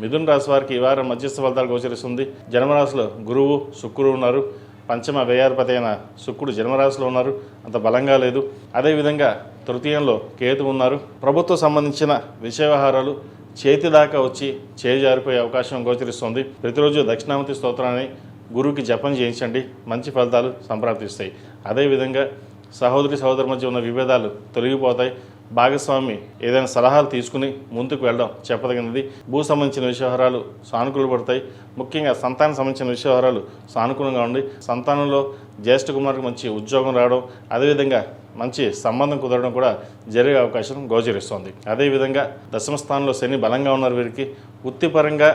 మిథున రాశి వారికి ఈ వారం మధ్యస్థ ఫలితాలు గోచరిస్తుంది. జన్మరాశిలో గురువు శుక్రుడు ఉన్నారు. పంచమ వ్యయాధిపతి అయిన శుక్రుడు జన్మరాశిలో ఉన్నారు, అంత బలంగా లేదు. అదేవిధంగా తృతీయంలో కేతు ఉన్నారు. ప్రభుత్వం సంబంధించిన విషయ వ్యవహారాలు చేతి దాకా వచ్చి చేజారిపోయే అవకాశం గోచరిస్తుంది. ప్రతిరోజు దక్షిణామూర్తి స్తోత్రాన్ని గురువుకి జపం చేయించండి, మంచి ఫలితాలు సంప్రాప్తిస్తాయి. అదేవిధంగా సహోదరి మధ్య ఉన్న విభేదాలు తొలగిపోతాయి. భాగస్వామి ఏదైనా సలహాలు తీసుకుని ముందుకు వెళ్ళడం చెప్పదగినది. భూ సంబంధించిన విషయవహారాలు సానుకూల పడతాయి. ముఖ్యంగా సంతానం సంబంధించిన విషయవహారాలు సానుకూలంగా ఉండి సంతానంలో జ్యేష్ఠ కుమారుకి మంచి ఉద్యోగం రావడం, అదేవిధంగా మంచి సంబంధం కుదరడం కూడా జరిగే అవకాశం గోచరిస్తోంది. అదేవిధంగా దశమ స్థానంలో శని బలంగా ఉన్నారు. వీరికి వృత్తిపరంగా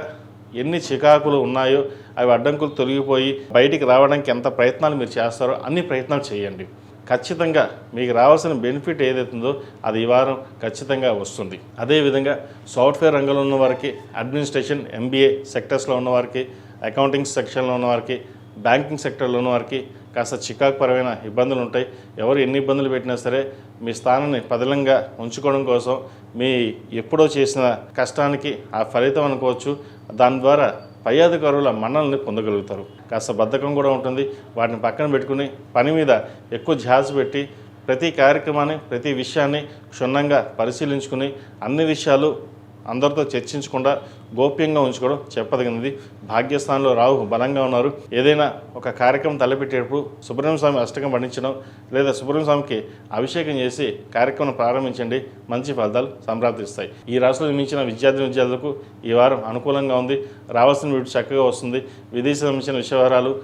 ఎన్ని చికాకులు ఉన్నాయో అవి అడ్డంకులు తొలగిపోయి బయటికి రావడానికి ఎంత ప్రయత్నాలు మీరు చేస్తారో అన్ని ప్రయత్నాలు చేయండి. ఖచ్చితంగా మీకు రావాల్సిన బెనిఫిట్ ఏదైతుందో అది ఈ వారం ఖచ్చితంగా వస్తుంది. అదేవిధంగా సాఫ్ట్వేర్ రంగంలో ఉన్న వారికి, అడ్మినిస్ట్రేషన్ MBA సెక్టర్స్లో ఉన్నవారికి, అకౌంటింగ్ సెక్షన్లో ఉన్నవారికి, బ్యాంకింగ్ సెక్టర్లో ఉన్నవారికి కాస్త చికాకుపరమైన ఇబ్బందులు ఉంటాయి. ఎవరు ఎన్ని ఇబ్బందులు పెట్టినా సరే మీ స్థానాన్ని పదిలంగా ఉంచుకోవడం కోసం మీ ఎప్పుడో చేసిన కష్టానికి ఆ ఫలితం అనుకోవచ్చు. దాని ద్వారా పై అధికారుల మన్నల్ని పొందగలుగుతారు. కాస్త బద్ధకం కూడా ఉంటుంది. వాటిని పక్కన పెట్టుకుని పని మీద ఎక్కువ ధ్యాస పెట్టి ప్రతి కార్యక్రమాన్ని, ప్రతి విషయాన్ని క్షుణ్ణంగా పరిశీలించుకుని అన్ని విషయాలు అందరితో చర్చించకుండా గోప్యంగా ఉంచుకోవడం చెప్పదగినది. భాగ్యస్థానంలో రాహు బలంగా ఉన్నారు. ఏదైనా ఒక కార్యక్రమం తలపెట్టేటప్పుడు సుబ్రహ్మణ్య స్వామి అష్టకం పఠించడం లేదా సుబ్రహ్మణ్య స్వామికి అభిషేకం చేసి కార్యక్రమం ప్రారంభించండి, మంచి ఫలితాలు సంప్రాప్తిస్తాయి. ఈ రాశిలో నిర్మించిన విద్యార్థులకు ఈ వారం అనుకూలంగా ఉంది. రావాల్సిన వీటి చక్కగా వస్తుంది. విదేశీ సంబంధించిన విషయవహారాలు,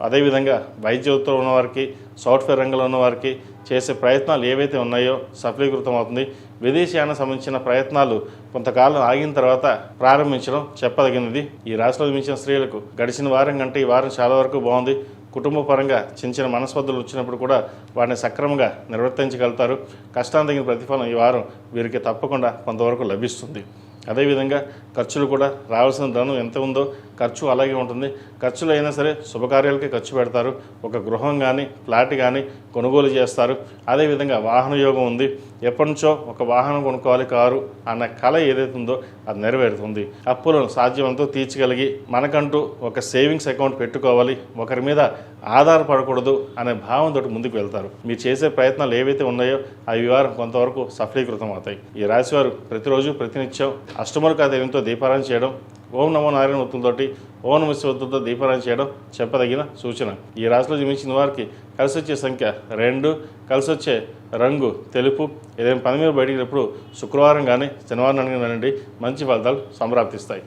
అదేవిధంగా వైద్యంతో ఉన్నవారికి, సాఫ్ట్వేర్ రంగంలో ఉన్నవారికి చేసే ప్రయత్నాలు ఏవైతే ఉన్నాయో సఫలీకృతం అవుతుంది. విదేశీయానికి సంబంధించిన ప్రయత్నాలు కొంతకాలం ఆగిన తర్వాత ప్రారంభించడం చెప్పదగినది. ఈ రాశిలో నిర్మించిన స్త్రీలకు గడిచిన వారం కంటే ఈ వారం చాలా వరకు బాగుంది. కుటుంబ పరంగా చిన్న మనస్పర్ధలు వచ్చినప్పుడు కూడా వాటిని సక్రమంగా నిర్వర్తించగలుగుతారు. కష్టానికి తగిన ప్రతిఫలం ఈ వారం వీరికి తప్పకుండా కొంతవరకు లభిస్తుంది. అదేవిధంగా ఖర్చులు కూడా రావాల్సిన ధనం ఎంత ఉందో ఖర్చు అలాగే ఉంటుంది. ఖర్చులు అయినా సరే శుభకార్యాలకే ఖర్చు పెడతారు. ఒక గృహం కానీ ఫ్లాట్ కానీ కొనుగోలు చేస్తారు. అదేవిధంగా వాహన యోగం ఉంది. ఎప్పటి నుంచో ఒక వాహనం కొనుక్కోవాలి, కారు అన్న కళ ఏదైతే ఉందో అది నెరవేరుతుంది. అప్పులను సాధ్యమంతో తీర్చగలిగి మనకంటూ ఒక సేవింగ్స్ అకౌంట్ పెట్టుకోవాలి, ఒకరి మీద ఆధారపడకూడదు అనే భావంతో ముందుకు వెళ్తారు. మీరు చేసే ప్రయత్నాలు ఏవైతే ఉన్నాయో అవి వారం కొంతవరకు సఫలీకృతం అవుతాయి. ఈ రాశివారు ప్రతిరోజు ప్రతినిత్యం అష్టములుకా దేవితో దీపారాధన చేయడం, ఓం నమో నారాయణ ఒత్తులతోటి, ఓం నమ శివాయ ఒత్తులతో దీపారాధన చేయడం చెప్పదగిన సూచన. ఈ రాశిలో జన్మించిన వారికి కలిసి వచ్చే సంఖ్య 2, కలిసి వచ్చే రంగు తెలుపు. ఏదైనా పని మీద బయటికి శుక్రవారం కానీ శనివారం కానీ వెళ్ళండి, మంచి ఫలితాలు సంప్రాప్తిస్తాయి.